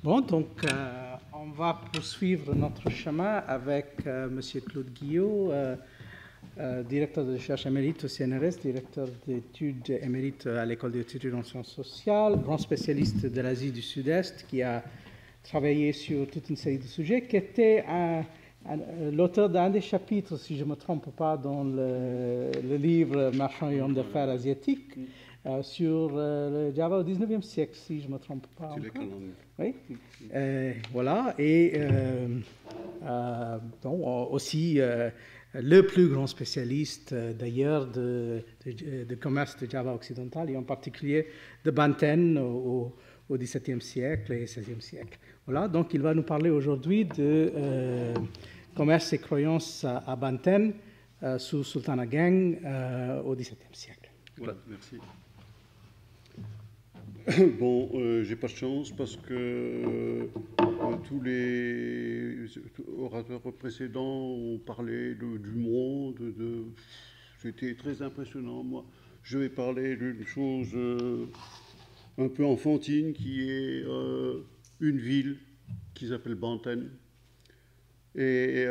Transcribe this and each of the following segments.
Bon, donc on va poursuivre notre chemin avec M. Claude Guillot, directeur de recherche émérite au CNRS, directeur d'études émérite à l'École d'études en sciences sociales, grand spécialiste de l'Asie du Sud-Est, qui a travaillé sur toute une série de sujets, qui était l'auteur d'un des chapitres, si je ne me trompe pas, dans le livre Marchand et homme d'affaires asiatique, sur le Java au 19e siècle, si je ne me trompe pas. Encore. Oui. Voilà. Et donc, aussi le plus grand spécialiste, d'ailleurs, de commerce de Java occidental, et en particulier de Banten au XVIIe siècle et XVIe siècle. Voilà. Donc, il va nous parler aujourd'hui de commerce et croyances à Banten sous Sultan Ageng au XVIIe siècle. Voilà, merci. Bon, j'ai pas de chance parce que tous les orateurs précédents ont parlé du monde, c'était très impressionnant. Moi, je vais parler d'une chose un peu enfantine qui est une ville qui s'appelle Banten. Et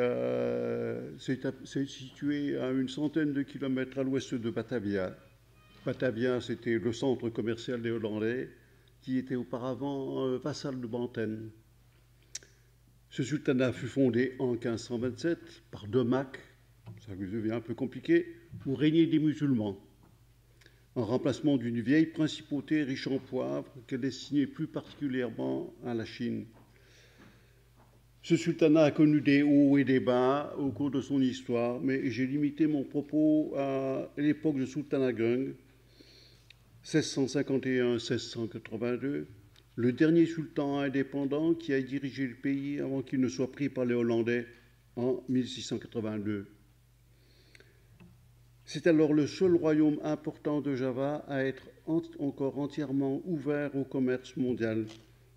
c'est situé à une centaine de kilomètres à l'ouest de Batavia. Batavia, c'était le centre commercial des Hollandais, qui était auparavant vassal de Banten. Ce sultanat fut fondé en 1527 par deux Macs, ça devient un peu compliqué, où régnaient des musulmans, en remplacement d'une vieille principauté riche en poivre qu'elle destinait plus particulièrement à la Chine. Ce sultanat a connu des hauts et des bas au cours de son histoire, mais j'ai limité mon propos à l'époque de Sultan Ageng, 1651-1682, le dernier sultan indépendant qui a dirigé le pays avant qu'il ne soit pris par les Hollandais en 1682. C'est alors le seul royaume important de Java à être encore entièrement ouvert au commerce mondial.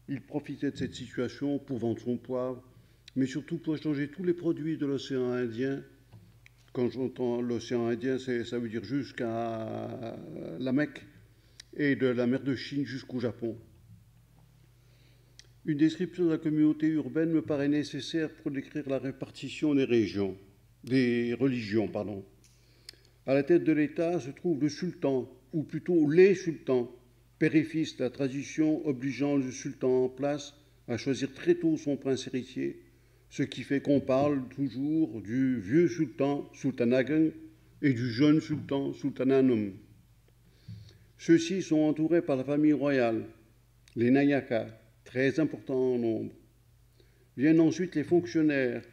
Il profitait de cette situation pour vendre son poivre, mais surtout pour échanger tous les produits de l'océan Indien. Quand j'entends l'océan Indien, ça veut dire jusqu'à la Mecque, et de la mer de Chine jusqu'au Japon. Une description de la communauté urbaine me paraît nécessaire pour décrire la répartition des religions. À la tête de l'État se trouve le sultan, ou plutôt les sultans, père et fils, la tradition obligeant le sultan en place à choisir très tôt son prince héritier, ce qui fait qu'on parle toujours du vieux sultan, Sultan Ageng, et du jeune sultan, Sultan Hanum. Ceux-ci sont entourés par la famille royale, les Nayaka, très importants en nombre. Viennent ensuite les fonctionnaires,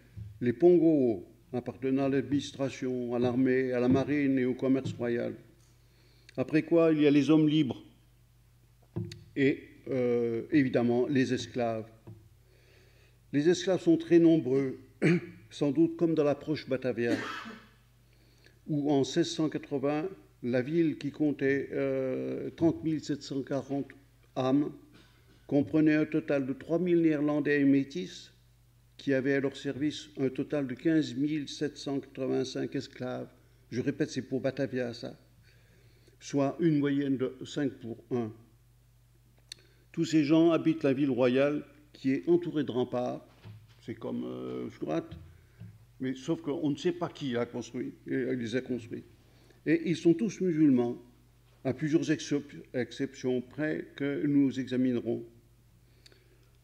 les Pongo, appartenant à l'administration, à l'armée, à la marine et au commerce royal. Après quoi, il y a les hommes libres et évidemment les esclaves. Les esclaves sont très nombreux, sans doute comme dans la proche Batavia, où en 1680, la ville qui comptait 30 740 âmes comprenait un total de 3 000 Néerlandais et Métis qui avaient à leur service un total de 15 785 esclaves. Je répète, c'est pour Batavia ça, soit une moyenne de 5 pour 1. Tous ces gens habitent la ville royale qui est entourée de remparts. C'est comme Surat, mais sauf qu'on ne sait pas qui les a construits. Et ils sont tous musulmans, à plusieurs exceptions près que nous examinerons.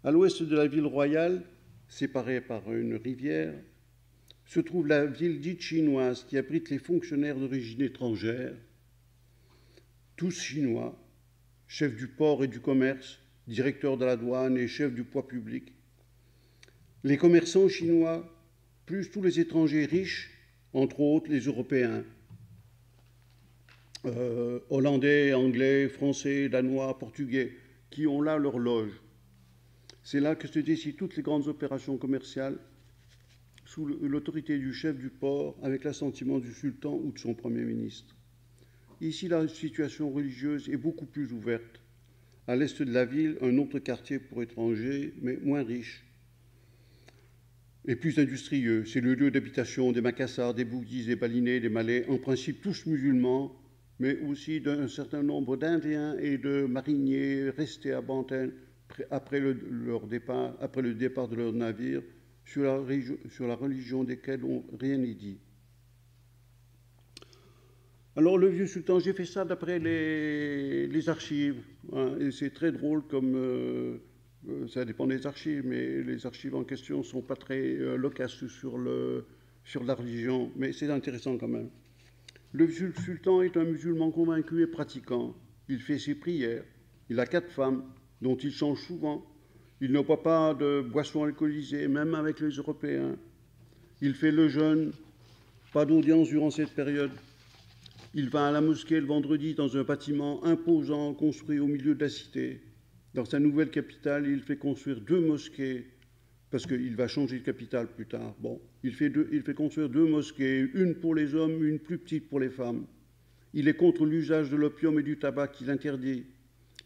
À l'ouest de la ville royale, séparée par une rivière, se trouve la ville dite chinoise qui abrite les fonctionnaires d'origine étrangère, tous chinois, chefs du port et du commerce, directeurs de la douane et chefs du poids public. Les commerçants chinois, plus tous les étrangers riches, entre autres les Européens, Hollandais, Anglais, Français, Danois, Portugais, qui ont là leur loge. C'est là que se décident toutes les grandes opérations commerciales sous l'autorité du chef du port, avec l'assentiment du sultan ou de son premier ministre. Ici, la situation religieuse est beaucoup plus ouverte. À l'est de la ville, un autre quartier pour étrangers, mais moins riche et plus industrieux. C'est le lieu d'habitation des Macassars, des Bouddhis, des Balinais, des Malais, en principe tous musulmans, mais aussi d'un certain nombre d'Indiens et de mariniers restés à Banten, après le départ de leur navire, sur la religion desquels rien n'est dit. Alors le vieux sultan, j'ai fait ça d'après les archives, hein, et c'est très drôle comme ça dépend des archives, mais les archives en question ne sont pas très loquaces sur la religion, mais c'est intéressant quand même. Le vieux sultan est un musulman convaincu et pratiquant. Il fait ses prières. Il a 4 femmes, dont il change souvent. Il ne boit pas de boissons alcoolisées, même avec les Européens. Il fait le jeûne, pas d'audience durant cette période. Il va à la mosquée le vendredi dans un bâtiment imposant construit au milieu de la cité. Dans sa nouvelle capitale, il fait construire 2 mosquées, parce qu'il va changer de capitale plus tard. Bon, il fait construire 2 mosquées, une pour les hommes, une plus petite pour les femmes. Il est contre l'usage de l'opium et du tabac qu'il interdit.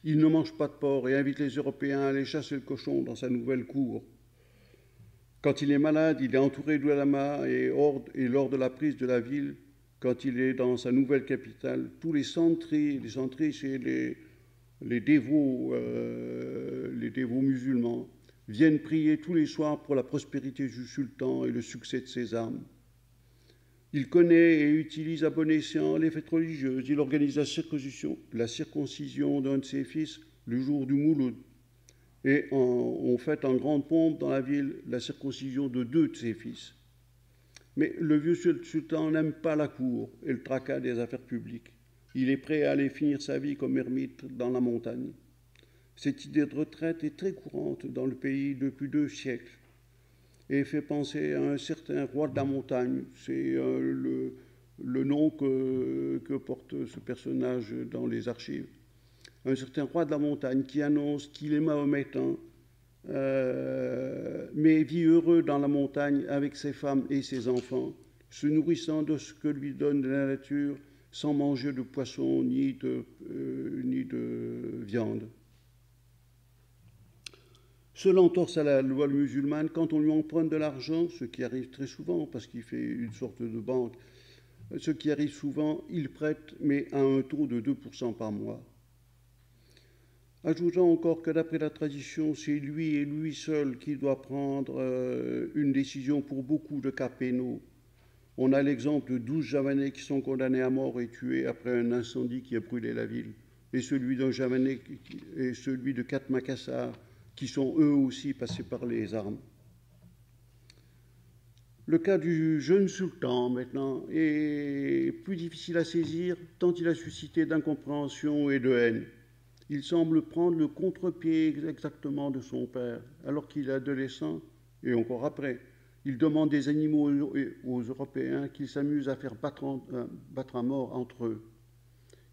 Il ne mange pas de porc et invite les Européens à aller chasser le cochon dans sa nouvelle cour. Quand il est malade, il est entouré d'ulamas et lors de la prise de la ville, quand il est dans sa nouvelle capitale, tous les santris c'est les dévots musulmans, viennent prier tous les soirs pour la prospérité du sultan et le succès de ses armes. Il connaît et utilise à bon escient les fêtes religieuses. Il organise la circoncision d'un de ses fils le jour du Mouloud. Et on fête en grande pompe dans la ville la circoncision de 2 de ses fils. Mais le vieux sultan n'aime pas la cour et le tracas des affaires publiques. Il est prêt à aller finir sa vie comme ermite dans la montagne. Cette idée de retraite est très courante dans le pays depuis 2 siècles et fait penser à un certain roi de la montagne. C'est le nom que porte ce personnage dans les archives. Un certain roi de la montagne qui annonce qu'il est mahométan, mais vit heureux dans la montagne avec ses femmes et ses enfants, se nourrissant de ce que lui donne la nature, sans manger de poisson ni de viande. Seul entorse à la loi musulmane, quand on lui emprunte de l'argent, ce qui arrive très souvent parce qu'il fait une sorte de banque, ce qui arrive souvent, il prête, mais à un taux de 2% par mois. Ajoutons encore que d'après la tradition, c'est lui et lui seul qui doit prendre une décision pour beaucoup de cas pénaux. On a l'exemple de 12 Javanais qui sont condamnés à mort et tués après un incendie qui a brûlé la ville, et celui d'un Javanais et celui de 4 Macassars, qui sont eux aussi passés par les armes. Le cas du jeune sultan, maintenant, est plus difficile à saisir tant il a suscité d'incompréhension et de haine. Il semble prendre le contre-pied exactement de son père, alors qu'il est adolescent, et encore après. Il demande des animaux aux Européens qu'ils s'amusent à faire battre à mort entre eux.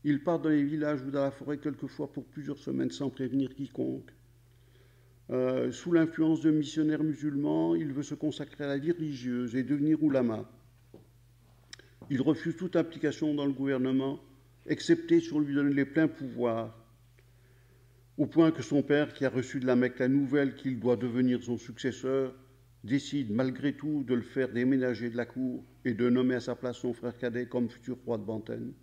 Il part dans les villages ou dans la forêt quelquefois pour plusieurs semaines sans prévenir quiconque. Sous l'influence de missionnaires musulmans, il veut se consacrer à la vie religieuse et devenir oulama. Il refuse toute implication dans le gouvernement, excepté si on lui donne les pleins pouvoirs, au point que son père, qui a reçu de la Mecque la nouvelle qu'il doit devenir son successeur, décide malgré tout de le faire déménager de la cour et de nommer à sa place son frère cadet comme futur roi de Bantène.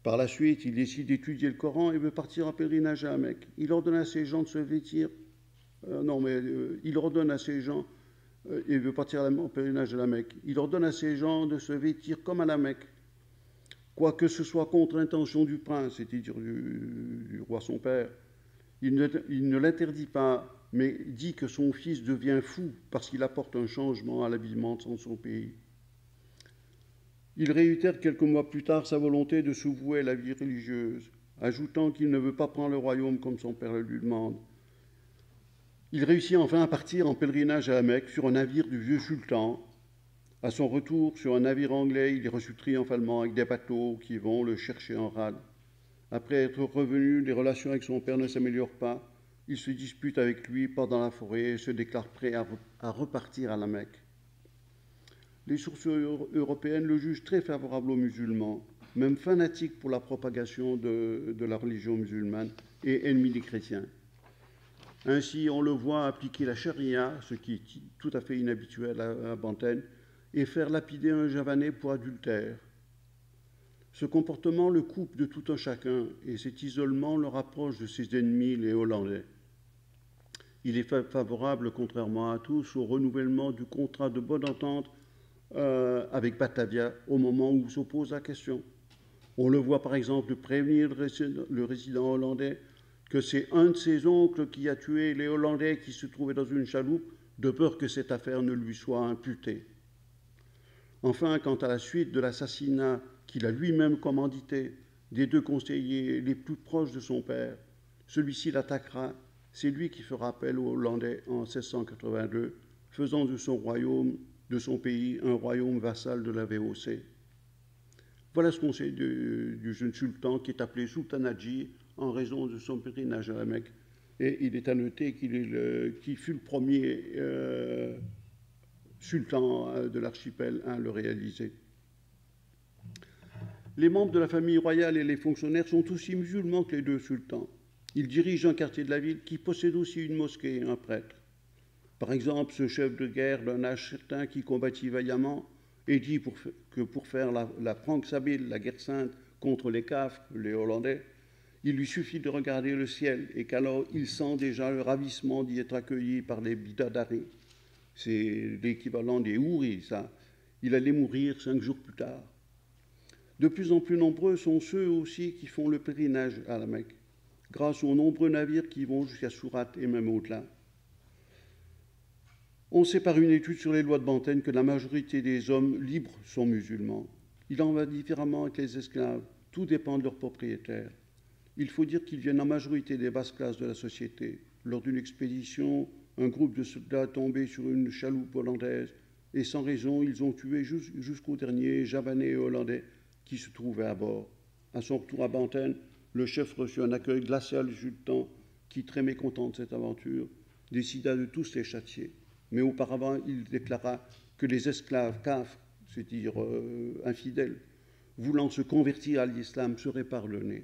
Par la suite, il décide d'étudier le Coran et veut partir en pèlerinage à la Mecque. Il ordonne à ses gens de se vêtir. Il ordonne à ses gens, il veut partir en pèlerinage à la Mecque. Il ordonne à ses gens de se vêtir comme à la Mecque, quoique ce soit contre l'intention du prince, c'est-à-dire du roi son père. Il ne l'interdit pas, mais dit que son fils devient fou parce qu'il apporte un changement à l'habillement de son pays. Il réitère quelques mois plus tard sa volonté de se vouer à la vie religieuse, ajoutant qu'il ne veut pas prendre le royaume comme son père le lui demande. Il réussit enfin à partir en pèlerinage à la Mecque sur un navire du vieux sultan. À son retour sur un navire anglais, il est reçu triomphalement avec des bateaux qui vont le chercher en rade. Après être revenu, les relations avec son père ne s'améliorent pas. Il se dispute avec lui, part dans la forêt et se déclare prêt à repartir à la Mecque. Les sources européennes le jugent très favorable aux musulmans, même fanatique pour la propagation de la religion musulmane et ennemi des chrétiens. Ainsi, on le voit appliquer la charia, ce qui est tout à fait inhabituel à Bantène, et faire lapider un Javanais pour adultère. Ce comportement le coupe de tout un chacun et cet isolement le rapproche de ses ennemis, les Hollandais. Il est favorable, contrairement à tous, au renouvellement du contrat de bonne entente avec Batavia au moment où s'oppose la question. On le voit par exemple prévenir le résident hollandais que c'est un de ses oncles qui a tué les Hollandais qui se trouvaient dans une chaloupe, de peur que cette affaire ne lui soit imputée. Enfin, quant à la suite de l'assassinat qu'il a lui-même commandité des deux conseillers les plus proches de son père, celui-ci l'attaquera, c'est lui qui fera appel aux Hollandais en 1682, faisant de son royaume, de son pays, un royaume vassal de la VOC. Voilà ce conseil du jeune sultan qui est appelé Sultan Hadji en raison de son pèlerinage à la Mecque. Et il est à noter qu'il fut le premier sultan de l'archipel à le réaliser. Les membres de la famille royale et les fonctionnaires sont aussi musulmans que les deux sultans. Ils dirigent un quartier de la ville qui possède aussi une mosquée et un prêtre. Par exemple, ce chef de guerre d'un âge certain qui combattit vaillamment et dit que pour faire la Franck Sabine, la guerre sainte contre les Kafrs, les Hollandais, il lui suffit de regarder le ciel et qu'alors il sent déjà le ravissement d'y être accueilli par les bidadari. C'est l'équivalent des houris, ça. Il allait mourir 5 jours plus tard. De plus en plus nombreux sont ceux aussi qui font le pèlerinage à la Mecque, grâce aux nombreux navires qui vont jusqu'à Surat et même au-delà. On sait par une étude sur les lois de Banten que la majorité des hommes libres sont musulmans. Il en va différemment avec les esclaves. Tout dépend de leurs propriétaires. Il faut dire qu'ils viennent en majorité des basses classes de la société. Lors d'une expédition, un groupe de soldats est tombé sur une chaloupe hollandaise et sans raison, ils ont tué jusqu'au dernier Javanais et Hollandais qui se trouvait à bord. À son retour à Banten, le chef reçut un accueil glacial du sultan qui, très mécontent de cette aventure, décida de tous les châtier. Mais auparavant, il déclara que les esclaves kafrs, c'est-à-dire infidèles, voulant se convertir à l'islam, seraient pardonnés.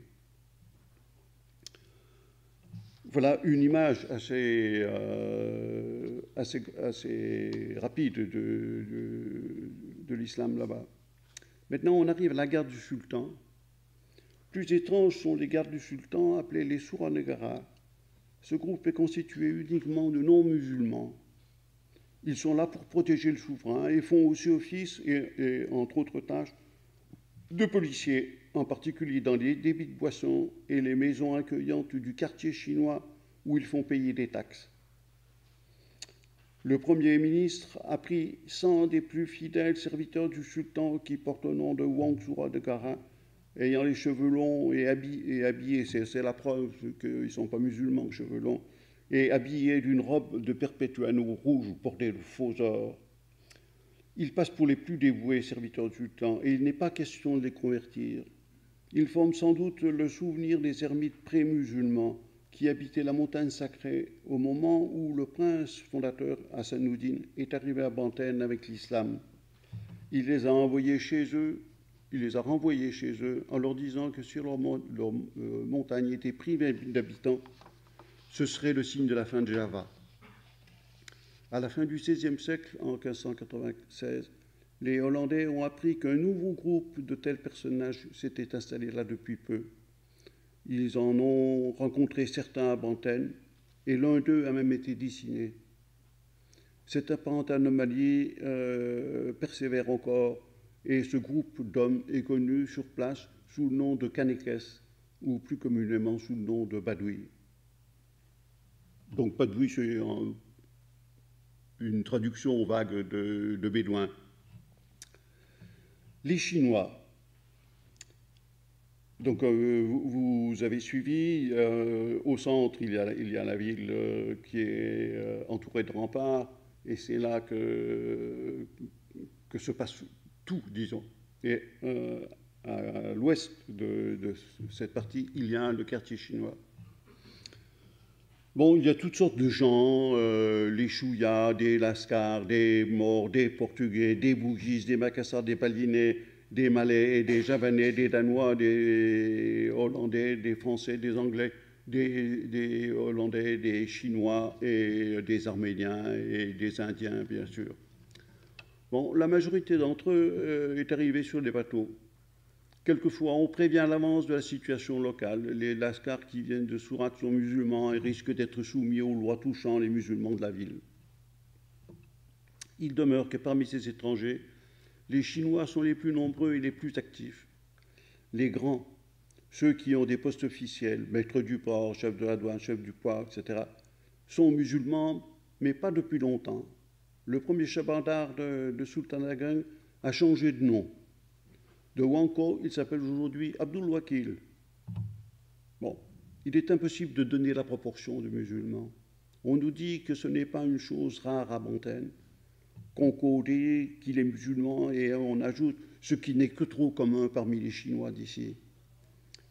Voilà une image assez rapide de l'islam là-bas. Maintenant, on arrive à la garde du sultan. Plus étranges sont les gardes du sultan, appelés les Suranegara. Ce groupe est constitué uniquement de non-musulmans. Ils sont là pour protéger le souverain et font aussi office, et entre autres tâches, de policiers, en particulier dans les débits de boissons et les maisons accueillantes du quartier chinois où ils font payer des taxes. Le Premier ministre a pris 100 des plus fidèles serviteurs du sultan qui portent le nom de Wang Suranegara, ayant les cheveux longs et habillés, c'est la preuve qu'ils ne sont pas musulmans, cheveux longs, et habillés d'une robe de perpétuano rouge portée de faux or. Ils passent pour les plus dévoués serviteurs du sultan et il n'est pas question de les convertir. Ils forment sans doute le souvenir des ermites pré-musulmans qui habitaient la montagne sacrée au moment où le prince fondateur Hassanuddin est arrivé à Banten avec l'islam. Il les a renvoyés chez eux en leur disant que si leur montagne était privée d'habitants, ce serait le signe de la fin de Java. À la fin du XVIe siècle, en 1596, les Hollandais ont appris qu'un nouveau groupe de tels personnages s'était installé là depuis peu. Ils en ont rencontré certains à Banten, et l'un d'eux a même été dessiné. Cette apparente anomalie persévère encore, et ce groupe d'hommes est connu sur place sous le nom de Kanekes, ou plus communément sous le nom de Badoui. Donc Badoui, c'est une traduction vague de bédouin. Les Chinois. Donc vous avez suivi, au centre il y a la ville qui est entourée de remparts, et c'est là que se passe tout, disons. Et à l'ouest de cette partie, il y a le quartier chinois. Bon, il y a toutes sortes de gens, les Chouïas, des Lascars, des Maures, des Portugais, des Bougistes, des Macassars, des Balinais, des Malais, des Javanais, des Danois, des Hollandais, des Français, des Anglais, des Hollandais, des Chinois et des Arméniens et des Indiens, bien sûr. Bon, la majorité d'entre eux est arrivée sur des bateaux. Quelquefois, on prévient à l'avance de la situation locale. Les Lascars qui viennent de Sourate sont musulmans et risquent d'être soumis aux lois touchant les musulmans de la ville. Il demeure que parmi ces étrangers, les Chinois sont les plus nombreux et les plus actifs. Les grands, ceux qui ont des postes officiels, maître du port, chef de la douane, chef du poids, etc., sont musulmans, mais pas depuis longtemps. Le premier chabandar de Sultanagang a changé de nom. De Wanko, il s'appelle aujourd'hui Abdul Wakil. Bon, il est impossible de donner la proportion de musulmans. On nous dit que ce n'est pas une chose rare à Banten, qu'on dit qu'il est musulman et on ajoute ce qui n'est que trop commun parmi les Chinois d'ici.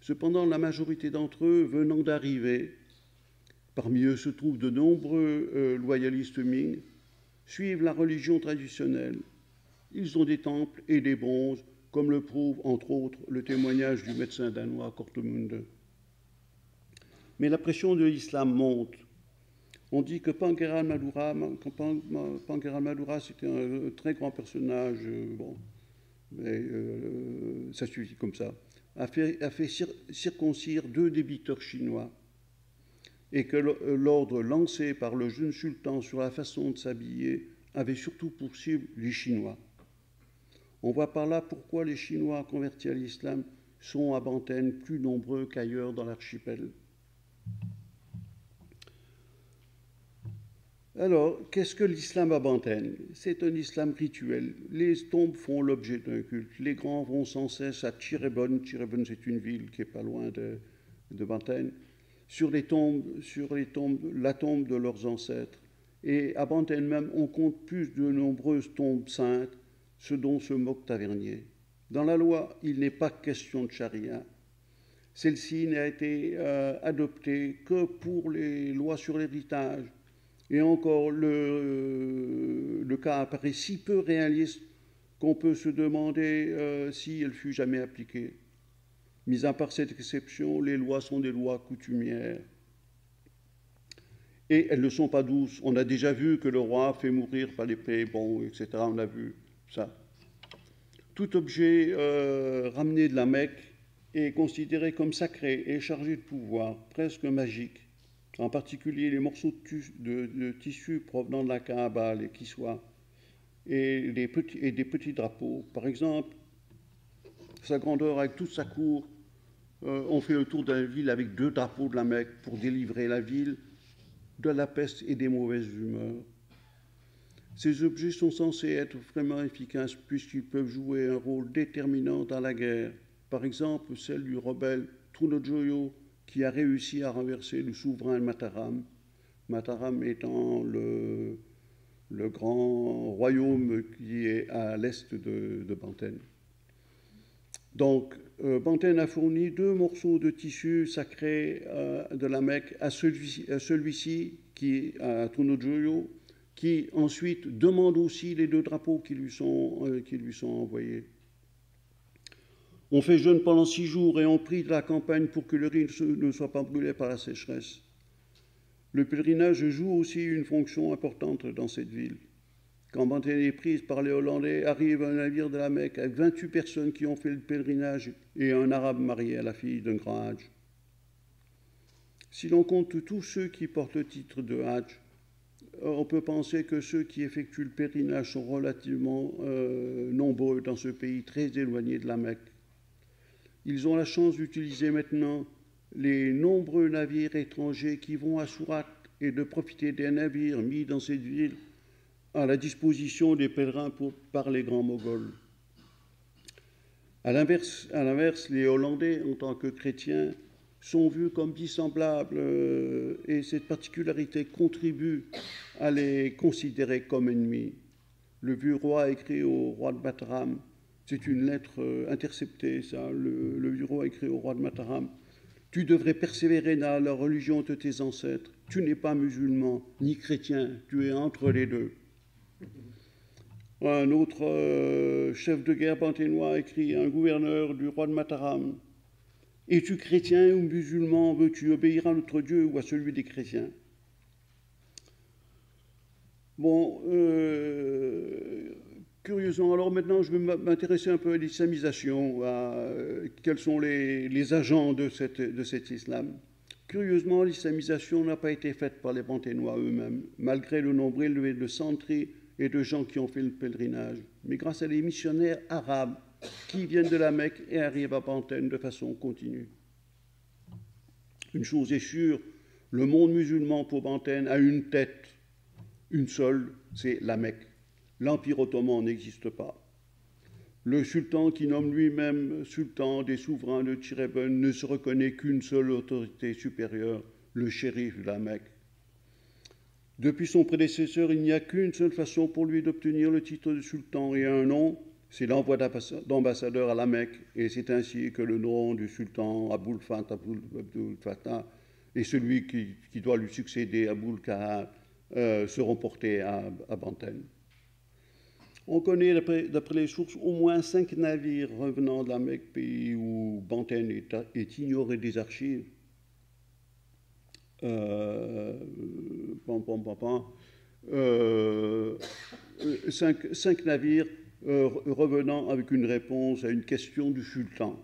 Cependant, la majorité d'entre eux venant d'arriver, parmi eux se trouvent de nombreux loyalistes Ming, suivent la religion traditionnelle. Ils ont des temples et des bronzes, comme le prouve entre autres le témoignage du médecin danois Kortemunde. Mais la pression de l'islam monte. On dit que Pangeran Madura, c'était un très grand personnage, bon, mais ça suffit comme ça, a fait circoncire 2 débiteurs chinois, et que l'ordre lancé par le jeune sultan sur la façon de s'habiller avait surtout pour cible les Chinois. On voit par là pourquoi les Chinois convertis à l'islam sont à Banten plus nombreux qu'ailleurs dans l'archipel. Alors, qu'est-ce que l'islam à Banten? C'est un islam rituel. Les tombes font l'objet d'un culte. Les grands vont sans cesse à Cirebon. Cirebon, c'est une ville qui n'est pas loin de Banten. Sur la tombe de leurs ancêtres. Et à Banten même, on compte plus de nombreuses tombes saintes, ce dont se moque Tavernier. Dans la loi, il n'est pas question de charia. Celle-ci n'a été adoptée que pour les lois sur l'héritage. Et encore, le cas apparaît si peu réaliste qu'on peut se demander si elle fut jamais appliquée. Mis à part cette exception, les lois sont des lois coutumières. Et elles ne sont pas douces. On a déjà vu que le roi fait mourir par l'épée, bon, etc. On a vu ça. Tout objet ramené de la Mecque est considéré comme sacré et chargé de pouvoir, presque magique. En particulier les morceaux de tissu provenant de la Kaaba, les kiswa, et des petits drapeaux. Par exemple, sa grandeur avec toute sa cour, on fait le tour de la ville avec 2 drapeaux de la Mecque pour délivrer la ville de la peste et des mauvaises humeurs. Ces objets sont censés être vraiment efficaces puisqu'ils peuvent jouer un rôle déterminant dans la guerre. Par exemple, celle du rebelle Trunojoyo qui a réussi à renverser le souverain Mataram, Mataram étant le grand royaume qui est à l'est de Banten. Donc, Banten a fourni 2 morceaux de tissu sacré de la Mecque à celui-ci, qui à Trunojoyo, qui ensuite demande aussi les 2 drapeaux qui lui sont envoyés. On fait jeûne pendant 6 jours et on prie de la campagne pour que le riz ne soit pas brûlé par la sécheresse. Le pèlerinage joue aussi une fonction importante dans cette ville. Quand Banten est prise par les Hollandais, arrive un navire de la Mecque avec 28 personnes qui ont fait le pèlerinage et un arabe marié à la fille d'un grand Hadj. Si l'on compte tous ceux qui portent le titre de Hadj, on peut penser que ceux qui effectuent le pèlerinage sont relativement nombreux dans ce pays très éloigné de la Mecque. Ils ont la chance d'utiliser maintenant les nombreux navires étrangers qui vont à Sourate et de profiter des navires mis dans cette ville à la disposition des pèlerins par les grands Moghols. À l'inverse, les Hollandais, en tant que chrétiens, sont vus comme dissemblables et cette particularité contribue à les considérer comme ennemis. Le vieux roi a écrit au roi de Mataram, c'est une lettre interceptée, ça, le vieux roi a écrit au roi de Mataram, « Tu devrais persévérer dans la religion de tes ancêtres. Tu n'es pas musulman ni chrétien, tu es entre les deux. » Un autre chef de guerre bantenois écrit à un gouverneur du roi de Mataram, « Es-tu chrétien ou musulman? Veux-tu obéir à notre Dieu ou à celui des chrétiens ?» Bon, Curieusement, alors maintenant, je vais m'intéresser un peu à l'islamisation, quels sont les agents de cet islam. Curieusement, l'islamisation n'a pas été faite par les Banténois eux-mêmes, malgré le nombre élevé de centrés et de gens qui ont fait le pèlerinage, mais grâce à des missionnaires arabes qui viennent de la Mecque et arrivent à Banten de façon continue. Une chose est sûre, le monde musulman pour Banten a une tête, une seule, c'est la Mecque. L'Empire ottoman n'existe pas. Le sultan qui nomme lui-même sultan des souverains de Tchirebun ne se reconnaît qu'une seule autorité supérieure, le shérif de la Mecque. Depuis son prédécesseur, il n'y a qu'une seule façon pour lui d'obtenir le titre de sultan et un nom, c'est l'envoi d'ambassadeurs à la Mecque, et c'est ainsi que le nom du sultan Abul Fattah et celui qui doit lui succéder, Abul Kahar, seront portés à Banten. On connaît, d'après les sources, au moins 5 navires revenant de la Mecque, pays où Banten est ignoré des archives. 5 navires revenant avec une réponse à une question du sultan.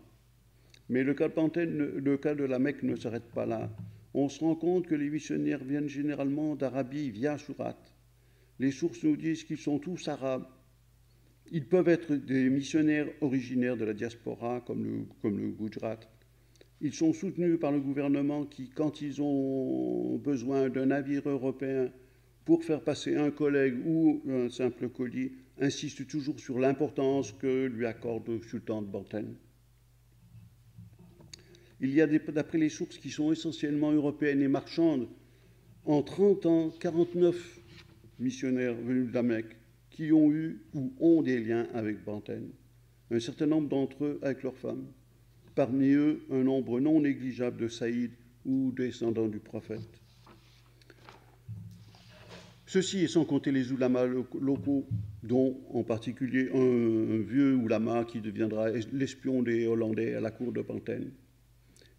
Mais le cas de Banten, le cas de la Mecque ne s'arrête pas là. On se rend compte que les missionnaires viennent généralement d'Arabie via Surat. Les sources nous disent qu'ils sont tous arabes. Ils peuvent être des missionnaires originaires de la diaspora, comme le Gujarat. Ils sont soutenus par le gouvernement qui, quand ils ont besoin d'un navire européen pour faire passer un collègue ou un simple colis, insiste toujours sur l'importance que lui accorde le sultan de Banten. Il y a, d'après les sources qui sont essentiellement européennes et marchandes, en 30 ans, 49 missionnaires venus de la Mecque qui ont eu ou ont des liens avec Banten. Un certain nombre d'entre eux avec leurs femmes. Parmi eux, un nombre non négligeable de saïds ou descendants du prophète. Ceci est sans compter les oulamas locaux, dont en particulier un vieux oulama qui deviendra l'espion des Hollandais à la cour de Banten.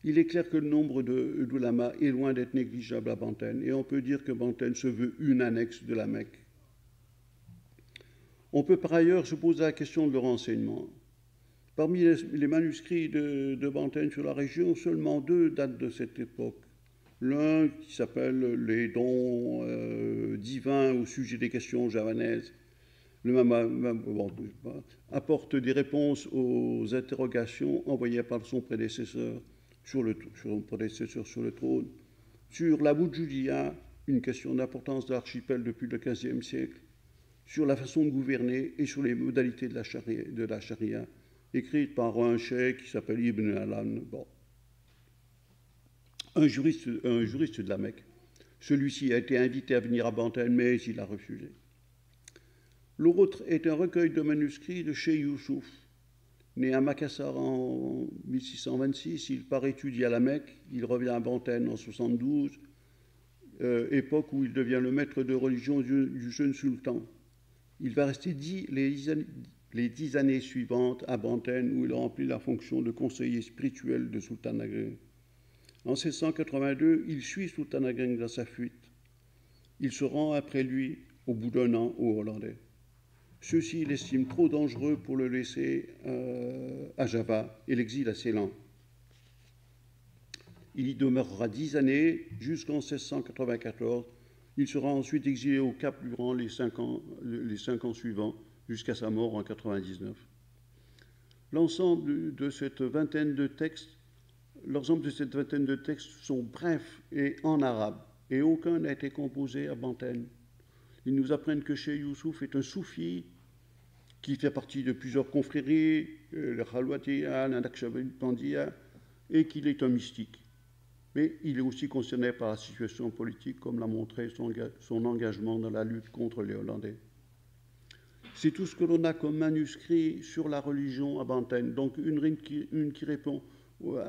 Il est clair que le nombre d'oulamas est loin d'être négligeable à Banten, et on peut dire que Banten se veut une annexe de la Mecque. On peut par ailleurs se poser la question de leur enseignement. Parmi les manuscrits de Banten sur la région, seulement 2 datent de cette époque. L'un qui s'appelle « Les dons divins au sujet des questions javanaises », apporte des réponses aux interrogations envoyées par son prédécesseur sur le trône. Sur la Wujudiyya, une question d'importance de l'archipel depuis le XVe siècle, sur la façon de gouverner et sur les modalités de la charia, écrite par un cheikh qui s'appelle Ibn Alan, un juriste de la Mecque. Celui-ci a été invité à venir à Banten, mais il a refusé. L'autre est un recueil de manuscrits de Cheikh Youssouf. Né à Makassar en 1626, il part étudier à la Mecque, il revient à Banten en 72, époque où il devient le maître de religion du jeune sultan. Il va rester les 10 années suivantes à Banten, où il remplit la fonction de conseiller spirituel de Sultan Ageng. En 1682, il suit Sultan Ageng dans sa fuite. Il se rend après lui, au bout d'un an, aux Hollandais. Ceux-ci l'estiment trop dangereux pour le laisser à Java et l'exile à Ceylan. Il y demeurera 10 années jusqu'en 1694. Il sera ensuite exilé au Cap durant les 5 ans suivants, jusqu'à sa mort en 99. L'ensemble de cette vingtaine de textes sont brefs et en arabe, et aucun n'a été composé à Banten. Ils nous apprennent que Cheikh Youssouf est un soufi qui fait partie de plusieurs confréries, le Khalwatiya, la Naqshbandiya, et qu'il est un mystique. Mais il est aussi concerné par la situation politique, comme l'a montré son engagement dans la lutte contre les Hollandais. C'est tout ce que l'on a comme manuscrit sur la religion à Banten. Donc une qui répond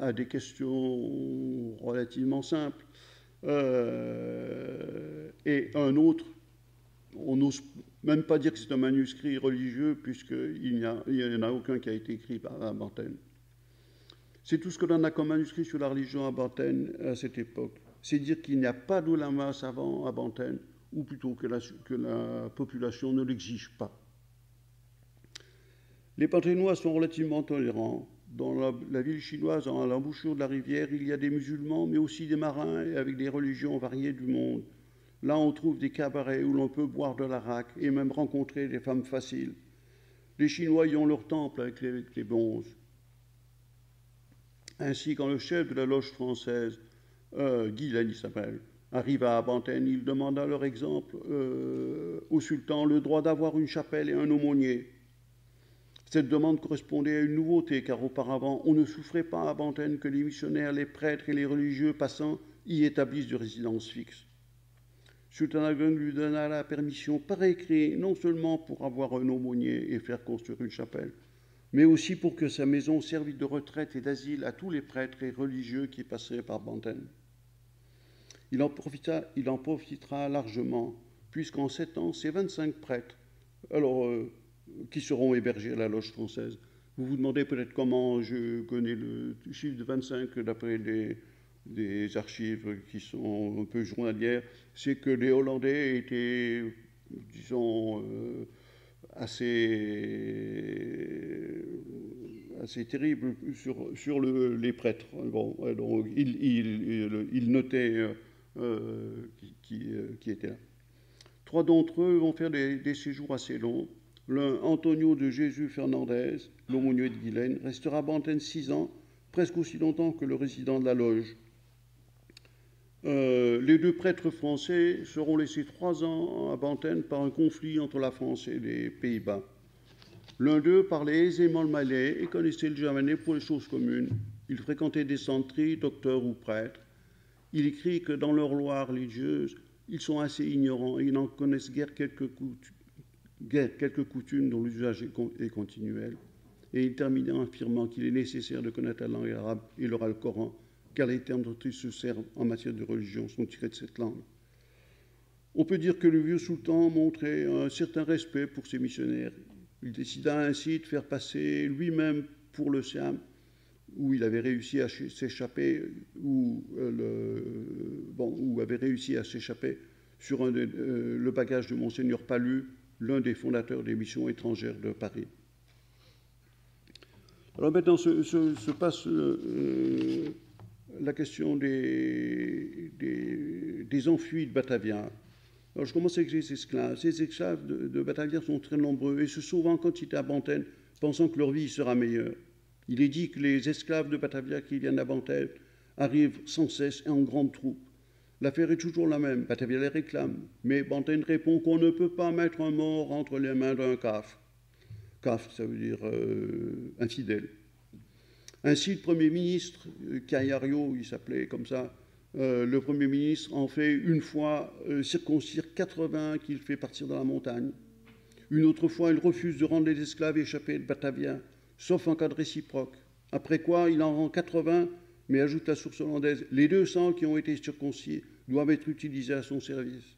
à des questions relativement simples, et un autre, on n'ose même pas dire que c'est un manuscrit religieux, puisqu'il n'y en a aucun qui a été écrit à Banten. C'est tout ce que l'on a comme manuscrit sur la religion à Banten à cette époque. C'est dire qu'il n'y a pas d'ulama savant à Banten, ou plutôt que la population ne l'exige pas. Les Banténois sont relativement tolérants. Dans la ville chinoise, à l'embouchure de la rivière, il y a des musulmans, mais aussi des marins, et avec des religions variées du monde. Là, on trouve des cabarets où l'on peut boire de l'arak et même rencontrer des femmes faciles. Les Chinois y ont leur temple avec les bonzes. Ainsi, quand le chef de la loge française, Guilaine il s'appelle, arrive à Abantène, il demande à leur exemple au sultan le droit d'avoir une chapelle et un aumônier. Cette demande correspondait à une nouveauté, car auparavant, on ne souffrait pas à Abantène que les missionnaires, les prêtres et les religieux passants y établissent de résidence fixe. Sultan Ageng lui donna la permission par écrit, non seulement pour avoir un aumônier et faire construire une chapelle, mais aussi pour que sa maison servît de retraite et d'asile à tous les prêtres et religieux qui passeraient par Banten. Il en profitera largement, puisqu'en 7 ans, c'est 25 prêtres qui seront hébergés à la loge française. Vous vous demandez peut-être comment je connais le chiffre de 25 d'après des archives qui sont un peu journalières. C'est que les Hollandais étaient, disons, assez terribles sur les prêtres. Bon, donc, ils notaient qui étaient là. 3 d'entre eux vont faire des séjours assez longs. L'un, Antonio de Jésus Fernandez, l'aumônier de Guilaine, restera à Banten 6 ans, presque aussi longtemps que le résident de la loge. Les 2 prêtres français seront laissés 3 ans à Banten par un conflit entre la France et les Pays-Bas. L'un d'eux parlait aisément le malais et connaissait le javanais pour les choses communes. Il fréquentait des sentries, docteurs ou prêtres. Il écrit que dans leur loi religieuse, ils sont assez ignorants et ils n'en connaissent guère quelques coutumes dont l'usage est continuel. Et il termine en affirmant qu'il est nécessaire de connaître la langue arabe et le Coran, car les termes dont ils se servent en matière de religion sont tirés de cette langue. On peut dire que le vieux sultan montrait un certain respect pour ses missionnaires. Il décida ainsi de faire passer lui-même pour le Siam, où il avait réussi à s'échapper, où avait réussi à s'échapper sur le bagage de Monseigneur Palu, l'un des fondateurs des missions étrangères de Paris. Alors maintenant se passe la question des enfuis de Batavia. Alors je commence avec les esclaves. Ces esclaves de Batavia sont très nombreux et se sauvent en quantité à Banten, pensant que leur vie sera meilleure. Il est dit que les esclaves de Batavia qui viennent à Banten arrivent sans cesse et en grande troupe. L'affaire est toujours la même. Batavia les réclame, mais Banten répond qu'on ne peut pas mettre un mort entre les mains d'un kaf. Kaf, ça veut dire infidèle. Ainsi, le Premier ministre, Cayario, il s'appelait comme ça, le Premier ministre en fait une fois circoncire 80 qu'il fait partir dans la montagne. Une autre fois, il refuse de rendre les esclaves échappés de Batavia, sauf en cas de réciproque. Après quoi, il en rend 80, mais ajoute la source hollandaise, les 200 qui ont été circoncis doivent être utilisés à son service.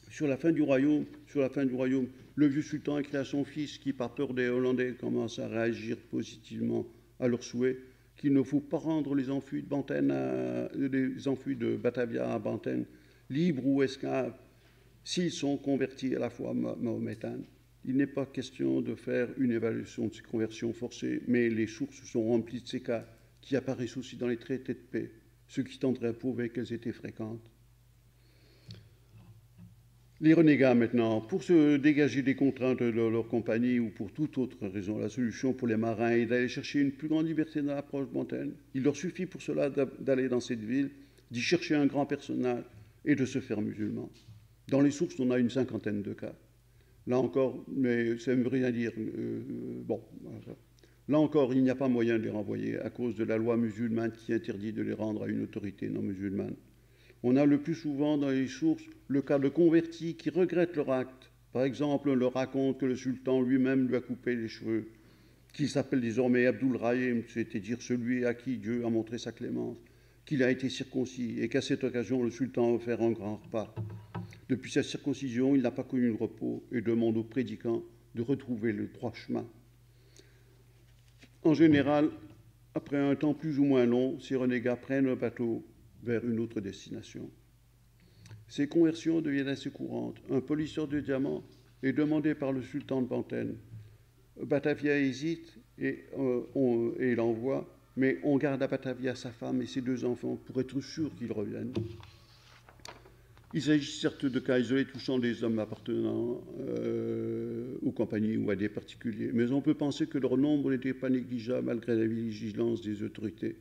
Sur la fin du royaume, le vieux sultan écrit à son fils, qui par peur des Hollandais commence à réagir positivement à leurs souhaits, qu'il ne faut pas rendre les enfuis de Batavia à Banten, libres ou esclaves, s'ils sont convertis à la foi mahométane. Il n'est pas question de faire une évaluation de ces conversions forcées, mais les sources sont remplies de ces cas qui apparaissent aussi dans les traités de paix, ce qui tendrait à prouver qu'elles étaient fréquentes. Les renégats maintenant, pour se dégager des contraintes de leur compagnie ou pour toute autre raison, la solution pour les marins est d'aller chercher une plus grande liberté dans l'approche bantaine. Il leur suffit pour cela d'aller dans cette ville, d'y chercher un grand personnage et de se faire musulman. Dans les sources, on a une 50aine de cas. Là encore, mais ça ne veut rien dire. Là encore, il n'y a pas moyen de les renvoyer à cause de la loi musulmane qui interdit de les rendre à une autorité non musulmane. On a le plus souvent dans les sources le cas de convertis qui regrettent leur acte. Par exemple, on leur raconte que le sultan lui-même lui a coupé les cheveux, qu'il s'appelle désormais Abdul Rahim, c'est-à-dire celui à qui Dieu a montré sa clémence, qu'il a été circoncis et qu'à cette occasion le sultan a offert un grand repas. Depuis sa circoncision, il n'a pas connu le repos et demande aux prédicants de retrouver le droit chemin. En général, après un temps plus ou moins long, ces renégats prennent un bateau vers une autre destination. Ces conversions deviennent assez courantes. Un polisseur de diamants est demandé par le sultan de Banten Batavia hésite et l'envoie, mais on garde à Batavia sa femme et ses 2 enfants pour être sûr qu'ils reviennent. Il s'agit certes de cas isolés touchant des hommes appartenant aux compagnies ou à des particuliers, mais on peut penser que leur nombre n'était pas négligeable malgré la vigilance des autorités.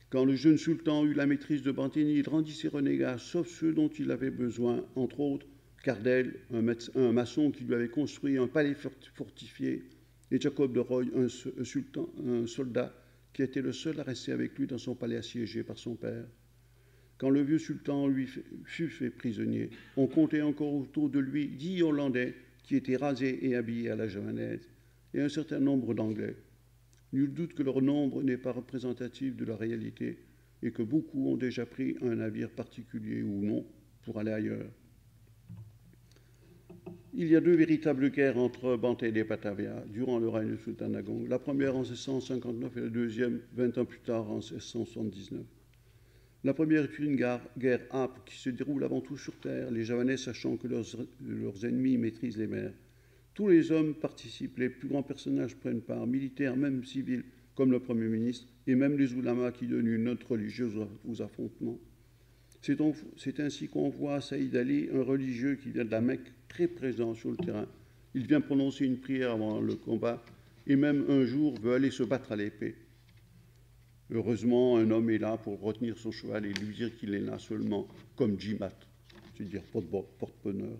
Quand le jeune sultan eut la maîtrise de Bantigny, il rendit ses renégats, sauf ceux dont il avait besoin, entre autres Cardel, un maçon qui lui avait construit un palais fortifié, et Jacob de Roy, un soldat qui était le seul à rester avec lui dans son palais assiégé par son père. Quand le vieux sultan lui fut fait prisonnier, on comptait encore autour de lui 10 Hollandais qui étaient rasés et habillés à la javanaise, et un certain nombre d'Anglais. Nul doute que leur nombre n'est pas représentatif de la réalité et que beaucoup ont déjà pris un navire particulier ou non pour aller ailleurs. Il y a 2 véritables guerres entre Banteng et Batavia durant le règne du sultan Agong. La première en 1659 et la deuxième 20 ans plus tard en 1679. La première est une guerre âpre qui se déroule avant tout sur terre, les Javanais sachant que leurs ennemis maîtrisent les mers. Tous les hommes participent, les plus grands personnages prennent part, militaires, même civils, comme le Premier ministre, et même les oulémas qui donnent une note religieuse aux affrontements. C'est ainsi qu'on voit à Saïd Ali, un religieux qui vient de la Mecque, très présent sur le terrain. Il vient prononcer une prière avant le combat, et même un jour veut aller se battre à l'épée. Heureusement, un homme est là pour retenir son cheval et lui dire qu'il est là seulement comme Jimat, c'est-à-dire porte-bonheur.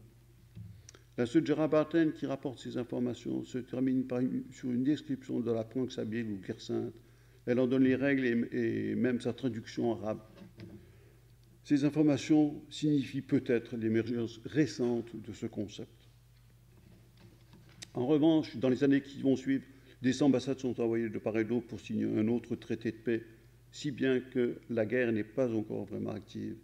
La Sudjara Baten, qui rapporte ces informations, se termine sur une description de la Pranksabile ou guerre sainte. Elle en donne les règles et même sa traduction arabe. Ces informations signifient peut-être l'émergence récente de ce concept. En revanche, dans les années qui vont suivre, des ambassades sont envoyées de part et d'autre pour signer un autre traité de paix, si bien que la guerre n'est pas encore vraiment active.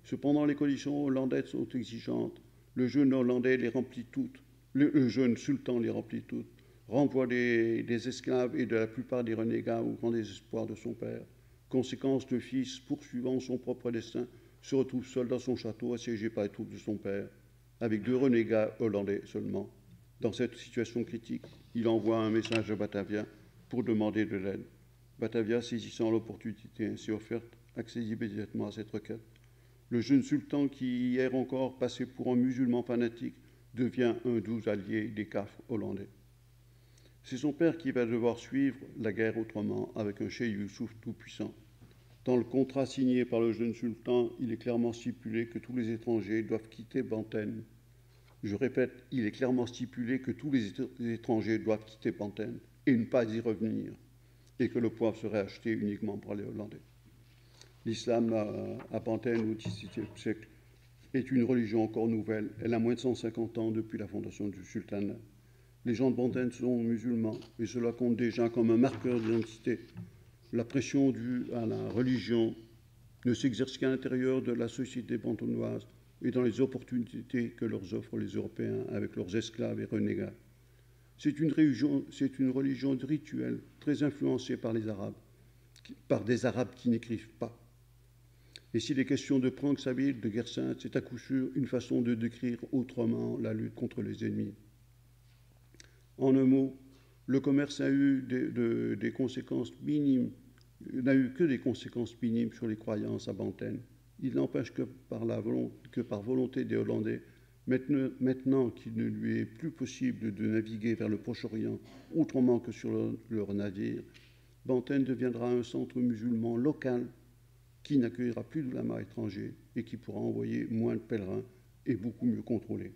Cependant, les conditions hollandaises sont exigeantes. Le jeune Hollandais les remplit toutes. Le jeune sultan les remplit toutes. Renvoie des esclaves et de la plupart des renégats au grand désespoir de son père. Conséquence, le fils, poursuivant son propre destin, se retrouve seul dans son château, assiégé par les troupes de son père, avec 2 renégats hollandais seulement. Dans cette situation critique, il envoie un message à Batavia pour demander de l'aide. Batavia, saisissant l'opportunité ainsi offerte, accède immédiatement à cette requête. Le jeune sultan, qui hier encore passait pour un musulman fanatique, devient un doux allié des Cafres hollandais. C'est son père qui va devoir suivre la guerre autrement, avec un cheikh Youssouf tout-puissant. Dans le contrat signé par le jeune sultan, il est clairement stipulé que tous les étrangers doivent quitter Banteng. Je répète, il est clairement stipulé que tous les étrangers doivent quitter Banteng et ne pas y revenir, et que le poivre serait acheté uniquement par les Hollandais. L'islam à Banteng au XVIIe siècle est une religion encore nouvelle. Elle a moins de 150 ans depuis la fondation du sultanat. Les gens de Banteng sont musulmans, et cela compte déjà comme un marqueur d'identité. La pression due à la religion ne s'exerce qu'à l'intérieur de la société bantenoise et dans les opportunités que leur offrent les Européens avec leurs esclaves et renégats. C'est une religion de rituel très influencée par les Arabes, par des Arabes qui n'écrivent pas. Et s'il est question de Pranksabile, de guerre sainte, c'est à coup sûr une façon de décrire autrement la lutte contre les ennemis. En un mot, le commerce a eu des conséquences minimes, n'a eu que des conséquences minimes sur les croyances à Banteng. Il n'empêche que par volonté des Hollandais, maintenant qu'il ne lui est plus possible de naviguer vers le Proche-Orient autrement que sur leur navire, Banteng deviendra un centre musulman local qui n'accueillera plus d'oulémas étrangers et qui pourra envoyer moins de pèlerins et beaucoup mieux contrôlés.